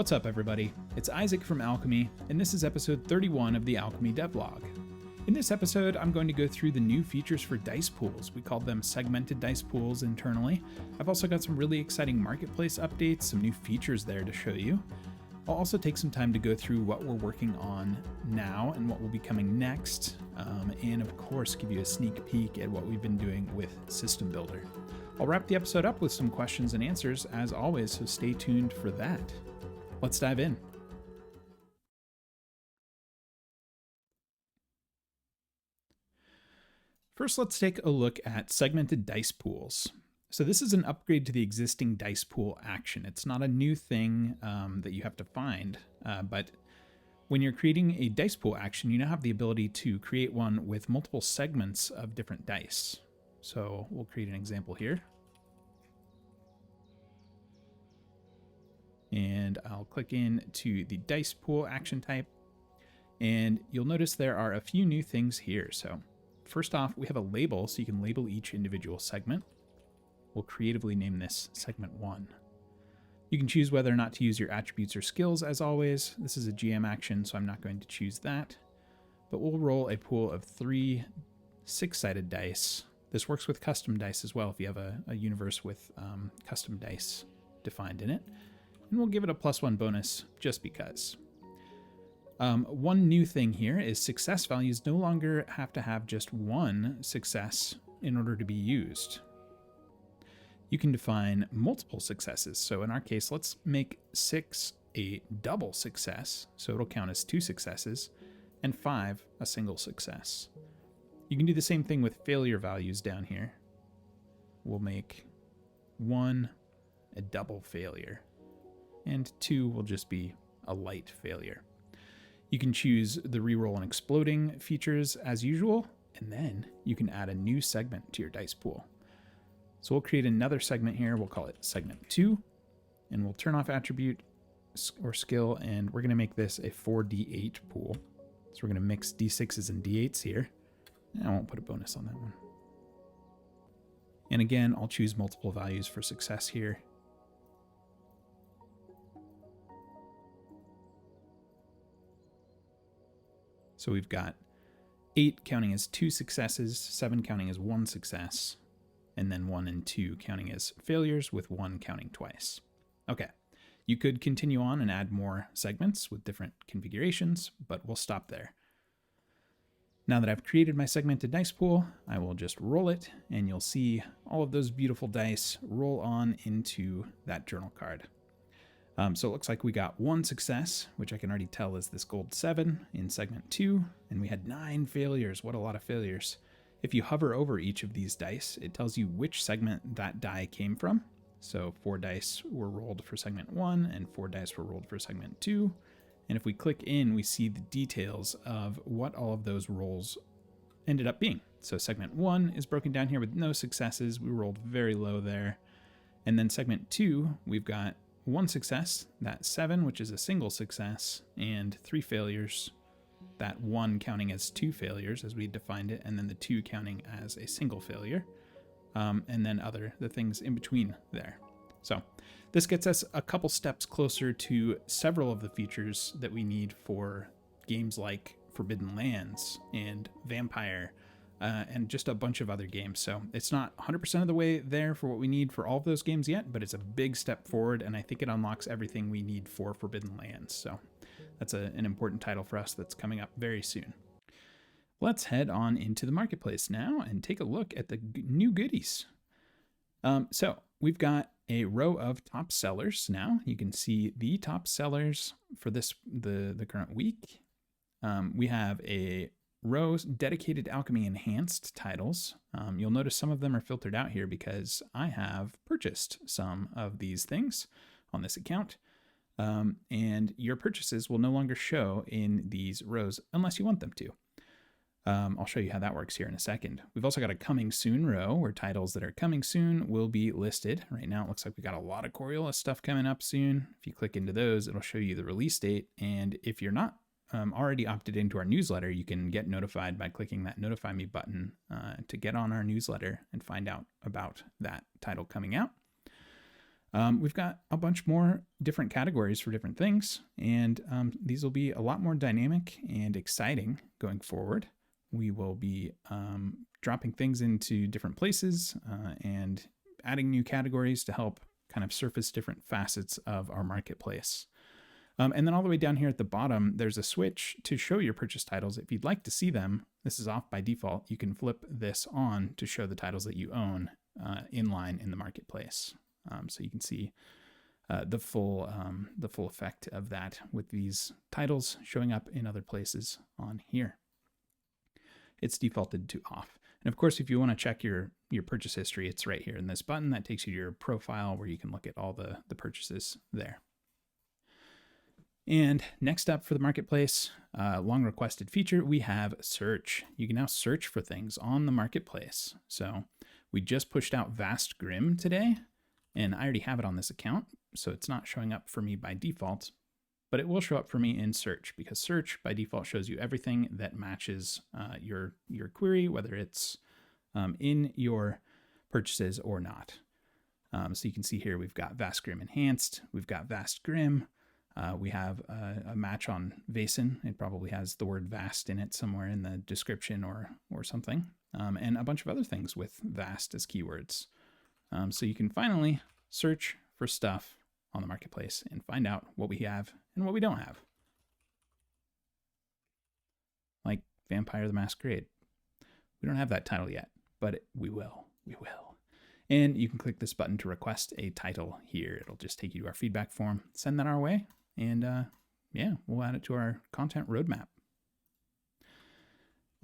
What's up, everybody? It's Isaac from Alchemy, and this is episode 31 of the Alchemy Devlog. In this episode, I'm going to go through the new features for dice pools. We call them segmented dice pools internally. I've also got some really exciting marketplace updates, some new features there to show you. I'll also take some time to go through what we're working on now and what will be coming next, and of course give you a sneak peek at what we've been doing with System Builder. I'll wrap the episode up with some questions and answers as always, so stay tuned for that. Let's dive in. First, let's take a look at segmented dice pools. So this is an upgrade to the existing dice pool action. It's not a new thing that you have to find, but when you're creating a dice pool action, you now have the ability to create one with multiple segments of different dice. So we'll create an example here. And I'll click into the dice pool action type, and you'll notice there are a few new things here. So first off, we have a label, so you can label each individual segment. We'll creatively name this segment 1. You can choose whether or not to use your attributes or skills as always. This is a GM action, so I'm not going to choose that. But we'll roll a pool of 3 6-sided dice. This works with custom dice as well if you have a universe with custom dice defined in it. And we'll give it a +1 bonus just because. One new thing here is success values no longer have to have just one success in order to be used. You can define multiple successes. So in our case, let's make 6 a double success. So it'll count as 2 successes, and 5 a single success. You can do the same thing with failure values down here. We'll make 1 a double failure, and 2 will just be a light failure. You can choose the reroll and exploding features as usual, and then you can add a new segment to your dice pool. So we'll create another segment here. We'll call it segment 2, and we'll turn off attribute or skill, and we're going to make this a 4d8 pool. So we're going to mix d6s and d8s here. I won't put a bonus on that one. And again, I'll choose multiple values for success here. So we've got 8 counting as 2 successes, 7 counting as 1 success, and then 1 and 2 counting as failures, with 1 counting twice. Okay, you could continue on and add more segments with different configurations, but we'll stop there. Now that I've created my segmented dice pool, I will just roll it, and you'll see all of those beautiful dice roll on into that journal card. So it looks like we got 1 success, which I can already tell is this gold 7 in segment 2, and we had 9 failures. What a lot of failures. If you hover over each of these dice, it tells you which segment that die came from. So 4 dice were rolled for segment 1, and 4 dice were rolled for segment 2. And if we click in, we see the details of what all of those rolls ended up being. So segment 1 is broken down here with no successes. We rolled very low there. And then segment 2, we've got 1 success, that 7, which is a single success, and 3 failures, that 1 counting as 2 failures as we defined it, and then the 2 counting as a single failure, and then the things in between there. So this gets us a couple steps closer to several of the features that we need for games like Forbidden Lands and Vampire, and just a bunch of other games. So it's not 100% of the way there for what we need for all of those games yet, but it's a big step forward, and I think it unlocks everything we need for Forbidden Lands. So that's an important title for us that's coming up very soon. Let's head on into the marketplace now and take a look at the new goodies. So we've got a row of top sellers now. You can see the top sellers for the current week. We have a row dedicated Alchemy Enhanced titles. You'll notice some of them are filtered out here because I have purchased some of these things on this account. And your purchases will no longer show in these rows unless you want them to. I'll show you how that works here in a second. We've also got a coming soon row where titles that are coming soon will be listed. Right now it looks like we got a lot of Coriolis stuff coming up soon. If you click into those, it'll show you the release date. And if you're not already opted into our newsletter, you can get notified by clicking that notify me button to get on our newsletter and find out about that title coming out. We've got a bunch more different categories for different things, and these will be a lot more dynamic and exciting going forward. We will be dropping things into different places and adding new categories to help kind of surface different facets of our marketplace. And then all the way down here at the bottom, there's a switch to show your purchase titles. If you'd like to see them, this is off by default. You can flip this on to show the titles that you own inline in the marketplace. So you can see the full effect of that with these titles showing up in other places on here. It's defaulted to off. And of course, if you want to check your purchase history, it's right here in this button that takes you to your profile where you can look at all the purchases there. And next up for the marketplace, long requested feature, we have search. You can now search for things on the marketplace. So we just pushed out Vast Grim today, and I already have it on this account, so it's not showing up for me by default, but it will show up for me in search, because search by default shows you everything that matches your query, whether it's in your purchases or not. So you can see here we've got Vast Grim Enhanced, we've got Vast Grim. We have a match on Vaesen. It probably has the word vast in it somewhere in the description or something, and a bunch of other things with vast as keywords. So you can finally search for stuff on the marketplace and find out what we have and what we don't have. Like Vampire the Masquerade. We don't have that title yet, but we will. We will. And you can click this button to request a title here. It'll just take you to our feedback form. Send that our way. And yeah, we'll add it to our content roadmap.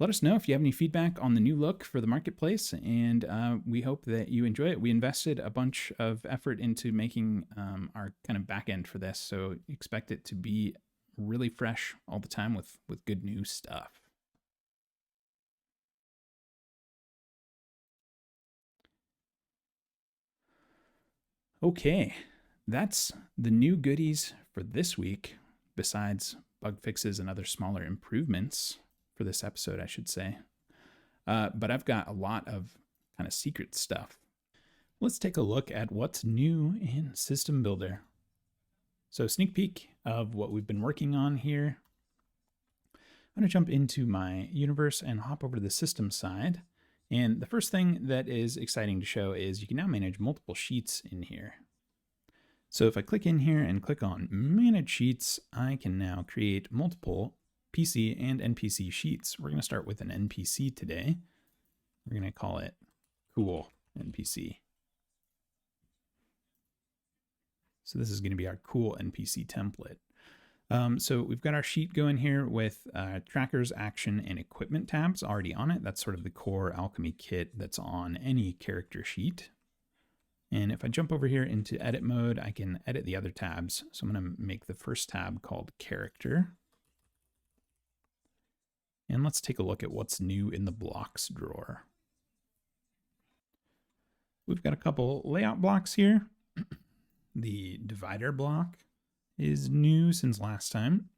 Let us know if you have any feedback on the new look for the marketplace, and we hope that you enjoy it. We invested a bunch of effort into making our kind of back end for this, so expect it to be really fresh all the time with good new stuff. Okay, that's the new goodies for this week, besides bug fixes and other smaller improvements for this episode, I should say. But I've got a lot of kind of secret stuff. Let's take a look at what's new in System Builder. So sneak peek of what we've been working on here. I'm going to jump into my universe and hop over to the system side. And the first thing that is exciting to show is you can now manage multiple sheets in here. So if I click in here and click on Manage Sheets, I can now create multiple PC and NPC sheets. We're going to start with an NPC today. We're going to call it Cool NPC. So this is going to be our Cool NPC template. So we've got our sheet going here with trackers, action, and equipment tabs already on it. That's sort of the core alchemy kit that's on any character sheet. And if I jump over here into edit mode, I can edit the other tabs. So I'm going to make the first tab called character. And let's take a look at what's new in the blocks drawer. We've got a couple layout blocks here. The divider block is new since last time.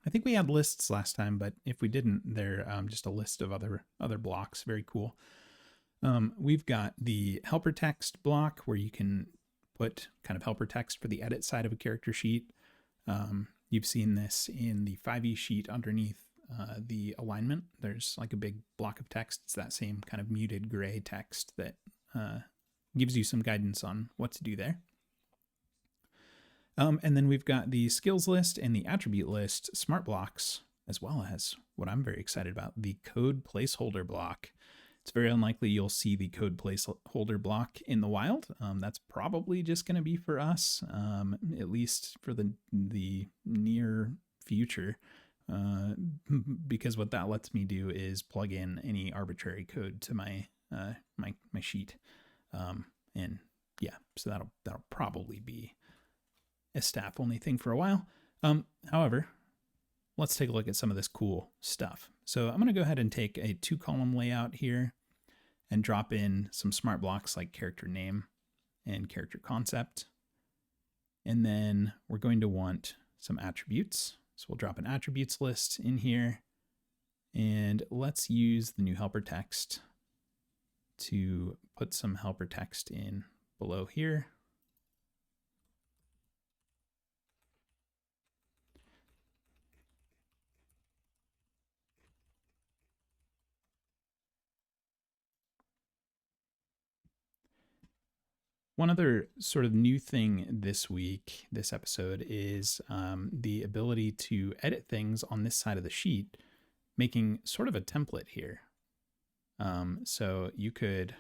I think we had lists last time, but if we didn't, they're just a list of other blocks. Very cool. We've got the helper text block where you can put kind of helper text for the edit side of a character sheet. You've seen this in the 5e sheet underneath the alignment. There's like a big block of text. It's that same kind of muted gray text that gives you some guidance on what to do there. And then we've got the skills list and the attribute list smart blocks, as well as what I'm very excited about, the code placeholder block. It's very unlikely you'll see the code placeholder block in the wild. That's probably just going to be for us, at least for the near future, because what that lets me do is plug in any arbitrary code to my my sheet, and yeah, so that'll probably be a staff only thing for a while. However, let's take a look at some of this cool stuff. So I'm going to go ahead and take a 2-column layout here and drop in some smart blocks like character name and character concept. And then we're going to want some attributes. So we'll drop an attributes list in here, and let's use the new helper text to put some helper text in below here. One other sort of new thing this week, this episode, is the ability to edit things on this side of the sheet, making sort of a template here. So you could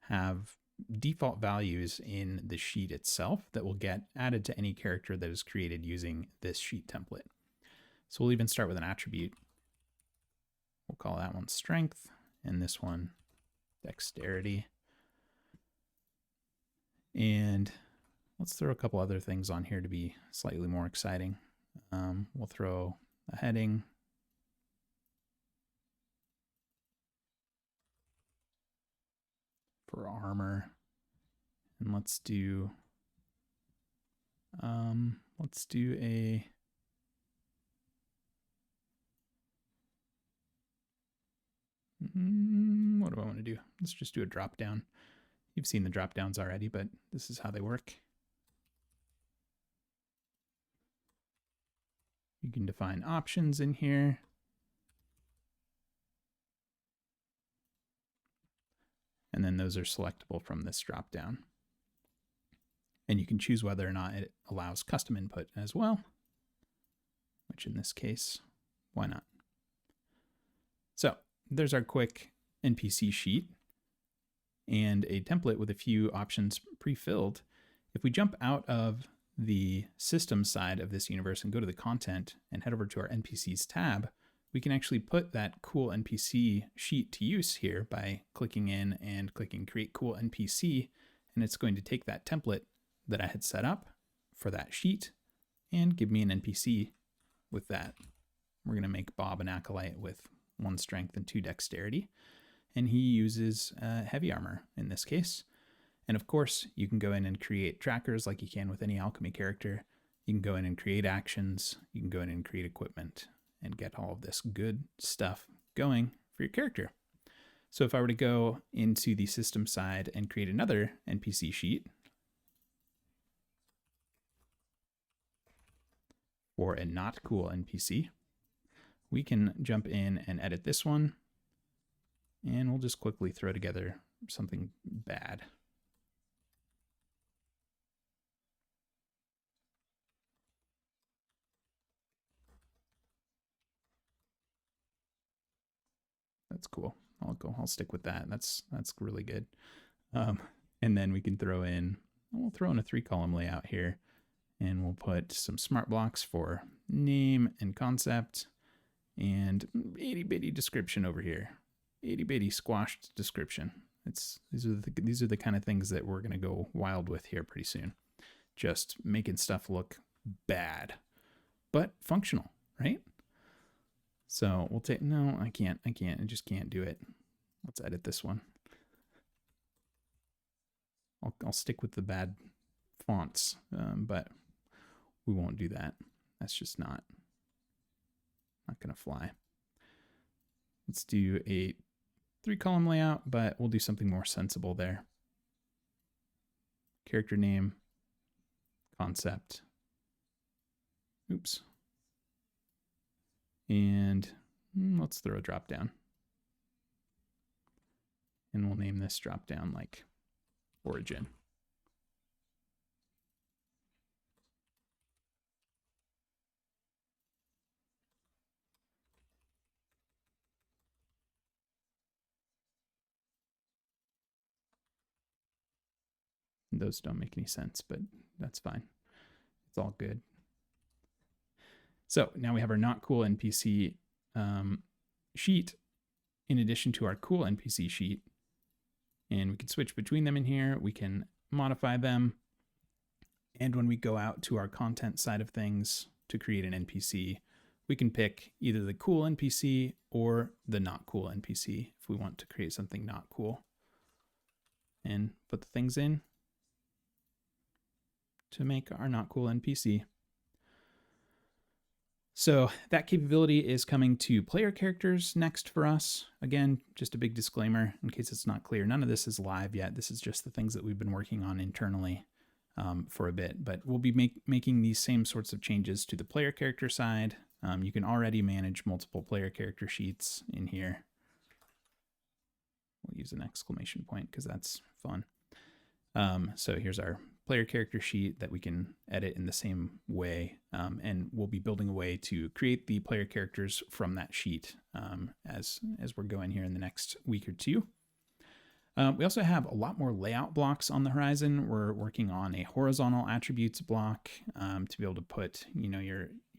have default values in the sheet itself that will get added to any character that is created using this sheet template. So we'll even start with an attribute. We'll call that one strength, and this one dexterity. And let's throw a couple other things on here to be slightly more exciting. We'll throw a heading. For armor. And let's do a what do I want to do? Let's just do a drop down. You've seen the drop downs already, but this is how they work. You can define options in here. And then those are selectable from this drop down. And you can choose whether or not it allows custom input as well, which in this case, why not? So there's our quick NPC sheet and a template with a few options pre-filled. If we jump out of the system side of this universe and go to the content and head over to our NPCs tab, we can actually put that cool NPC sheet to use here by clicking in and clicking create cool NPC. And it's going to take that template that I had set up for that sheet and give me an NPC with that. We're going to make Bob an acolyte with 1 strength and 2 dexterity. And he uses heavy armor in this case. And of course, you can go in and create trackers like you can with any alchemy character. You can go in and create actions. You can go in and create equipment and get all of this good stuff going for your character. So if I were to go into the system side and create another NPC sheet for a not cool NPC, we can jump in and edit this one. And we'll just quickly throw together something bad. That's cool. I'll stick with that. That's really good. And then we can we'll throw in a 3-column layout here, and we'll put some smart blocks for name and concept and itty bitty description over here. Itty bitty squashed description. These are the kind of things that we're going to go wild with here pretty soon. Just making stuff look bad, but functional, right? So we'll take, no, I can't, I just can't do it. Let's edit this one. I'll stick with the bad fonts, but we won't do that. That's just not gonna fly. Let's do a 3-column layout, but we'll do something more sensible there. Character name, concept. Oops. And let's throw a drop down. And we'll name this drop down like origin. Those don't make any sense, but that's fine. It's all good. So now we have our not cool NPC sheet in addition to our cool NPC sheet. And we can switch between them in here. We can modify them. And when we go out to our content side of things to create an NPC, we can pick either the cool NPC or the not cool NPC if we want to create something not cool. And put the things in to make our not cool NPC. So that capability is coming to player characters next for us. Again, just a big disclaimer in case it's not clear. None of this is live yet. This is just the things that we've been working on internally for a bit. But we'll be making these same sorts of changes to the player character side. You can already manage multiple player character sheets in here. We'll use an exclamation point because that's fun. So here's our player character sheet that we can edit in the same way. And we'll be building a way to create the player characters from that sheet as we're going here in the next week or two. We also have a lot more layout blocks on the horizon. We're working on a horizontal attributes block to be able to put,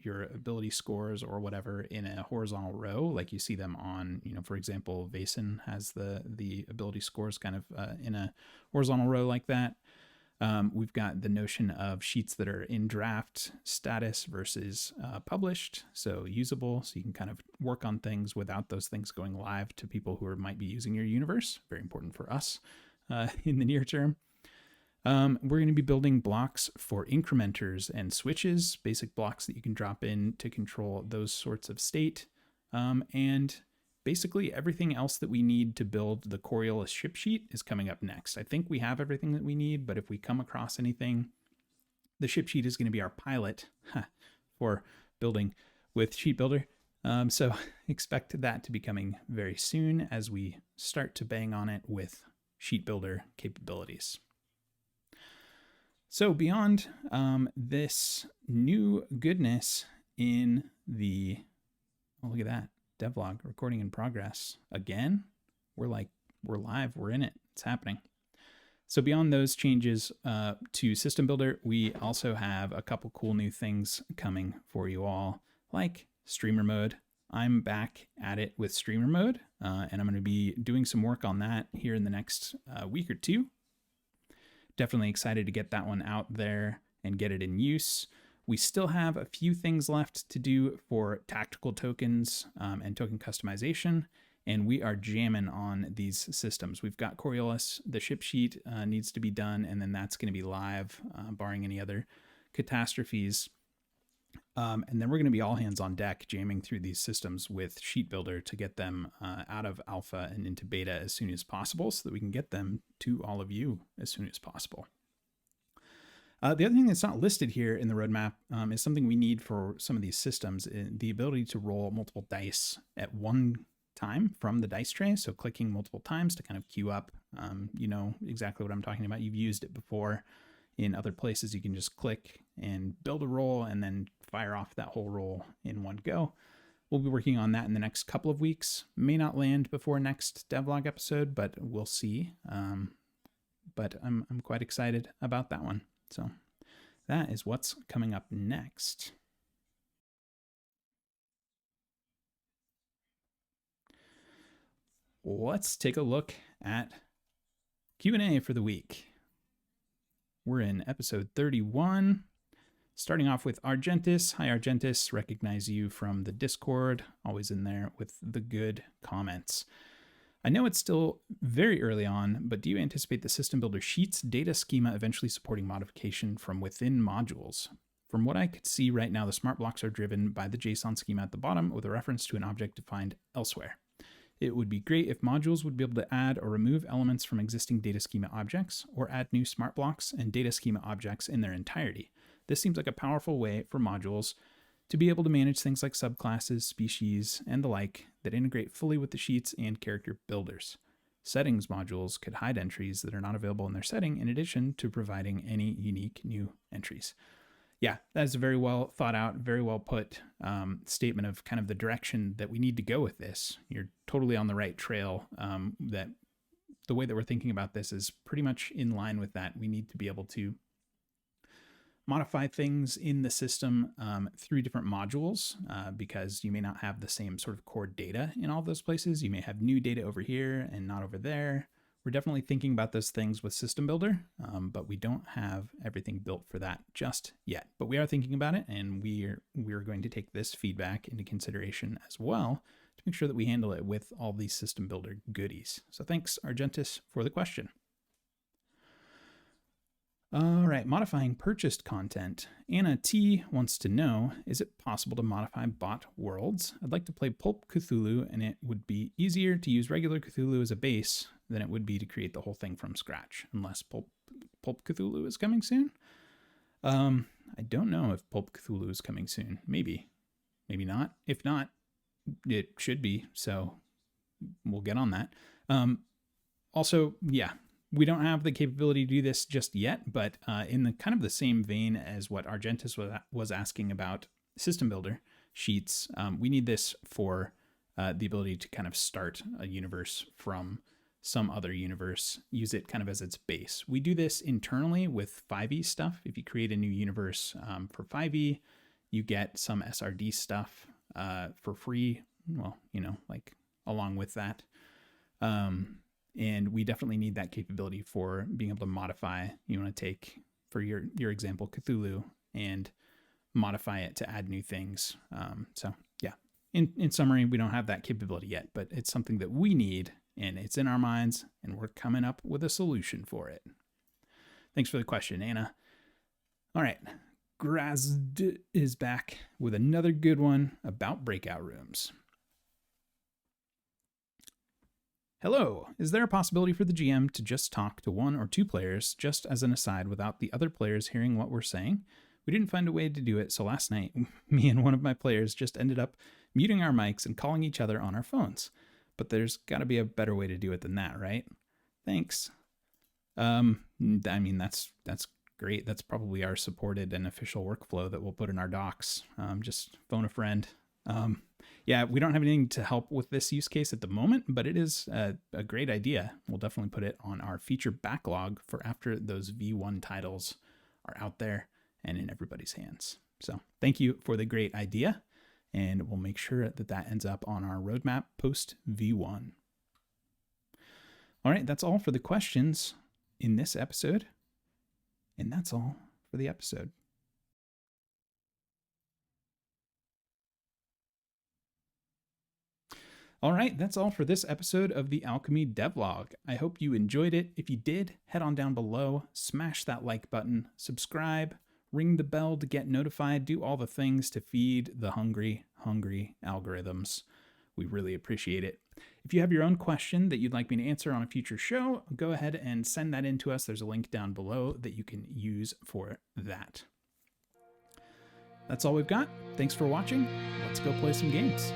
your ability scores or whatever in a horizontal row, like you see them on, for example, Vaesen has the ability scores kind of in a horizontal row like that. We've got the notion of sheets that are in draft status versus published, so usable, so you can kind of work on things without those things going live to people who might be using your universe. Very important for us in the near term. We're going to be building blocks for incrementers and switches, basic blocks that you can drop in to control those sorts of state, and basically everything else that we need to build the Coriolis ship sheet is coming up next. I think we have everything that we need, but if we come across anything, the ship sheet is going to be our pilot for building with Sheet Builder. So expect that to be coming very soon as we start to bang on it with Sheet Builder capabilities. So beyond this new goodness in the, oh, look at that. Devlog recording in progress again. We're live, we're in it, it's happening. So beyond those changes to System Builder, we also have a couple cool new things coming for you all, like streamer mode. I'm back at it with streamer mode, and I'm going to be doing some work on that here in the next week or two. Definitely excited to get that one out there and get it in use. We still have a few things left to do for tactical tokens and token customization, and we are jamming on these systems. We've got Coriolis, the ship sheet needs to be done, and then that's going to be live, barring any other catastrophes. And then we're going to be all hands on deck jamming through these systems with Sheet Builder to get them out of alpha and into beta as soon as possible so that we can get them to all of you as soon as possible. The other thing that's not listed here in the roadmap is something we need for some of these systems, the ability to roll multiple dice at one time from the dice tray. So clicking multiple times to kind of queue up, you know exactly what I'm talking about. You've used it before in other places. You can just click and build a roll and then fire off that whole roll in one go. We'll be working on that in the next couple of weeks. May not land before next devlog episode, but we'll see. But I'm quite excited about that one. So that is what's coming up next. Let's take a look at Q&A for the week. We're in episode 31, starting off with Argentis. Hi, Argentis. Recognize you from the Discord, always in there with the good comments. I know it's still very early on, but do you anticipate the System Builder Sheets data schema eventually supporting modification from within modules? From what I could see right now, the smart blocks are driven by the JSON schema at the bottom with a reference to an object defined elsewhere. It would be great if modules would be able to add or remove elements from existing data schema objects, or add new smart blocks and data schema objects in their entirety. This seems like a powerful way for modules to be able to manage things like subclasses, species, and the like that integrate fully with the sheets and character builders. Settings modules could hide entries that are not available in their setting, in addition to providing any unique new entries. Yeah, that's a very well thought out, very well put statement of kind of the direction that we need to go with this. You're totally on the right trail. That the way that we're thinking about this is pretty much in line with that. We need to be able to modify things in the system through different modules because you may not have the same sort of core data in all of those places. You may have new data over here and not over there. We're definitely thinking about those things with System Builder, but we don't have everything built for that just yet. But we are thinking about it, and we're going to take this feedback into consideration as well to make sure that we handle it with all these System Builder goodies. So thanks, Argentis, for the question. All right, modifying purchased content. Anna T wants to know, is it possible to modify bot worlds? I'd like to play Pulp Cthulhu, and it would be easier to use regular Cthulhu as a base than it would be to create the whole thing from scratch, unless Pulp Cthulhu is coming soon. I don't know if Pulp Cthulhu is coming soon. Maybe not. If not, it should be, so we'll get on that. Also, yeah, We don't have the capability to do this just yet, but in the kind of the same vein as what Argentus was asking about system builder sheets, we need this for the ability to kind of start a universe from some other universe, use it kind of as its base. We do this internally with 5e stuff. If you create a new universe for 5e, you get some SRD stuff for free. Well, like along with that. And we definitely need that capability for being able to modify. You want to take, for your example, Cthulhu, and modify it to add new things. So yeah, in summary, we don't have that capability yet, but it's something that we need, and it's in our minds, and we're coming up with a solution for it. Thanks for the question, Anna. All right, Grazd is back with another good one about breakout rooms. Hello, is there a possibility for the GM to just talk to one or two players just as an aside without the other players hearing what we're saying? We didn't find a way to do it, so last night, me and one of my players just ended up muting our mics and calling each other on our phones. But there's got to be a better way to do it than that, right? Thanks. I mean, that's great. That's probably our supported and official workflow that we'll put in our docs. Just phone a friend. Yeah, we don't have anything to help with this use case at the moment, but it is a great idea. We'll definitely put it on our feature backlog for after those V1 titles are out there and in everybody's hands. So thank you for the great idea, and we'll make sure that that ends up on our roadmap post V1. All right, that's all for the questions in this episode, and that's all for the episode. All right, that's all for this episode of the Alchemy Devlog. I hope you enjoyed it. If you did, head on down below, smash that like button, subscribe, ring the bell to get notified, do all the things to feed the hungry algorithms. We really appreciate it. If you have your own question that you'd like me to answer on a future show, go ahead and send that in to us. There's a link down below that you can use for that. That's all we've got. Thanks for watching. Let's go play some games.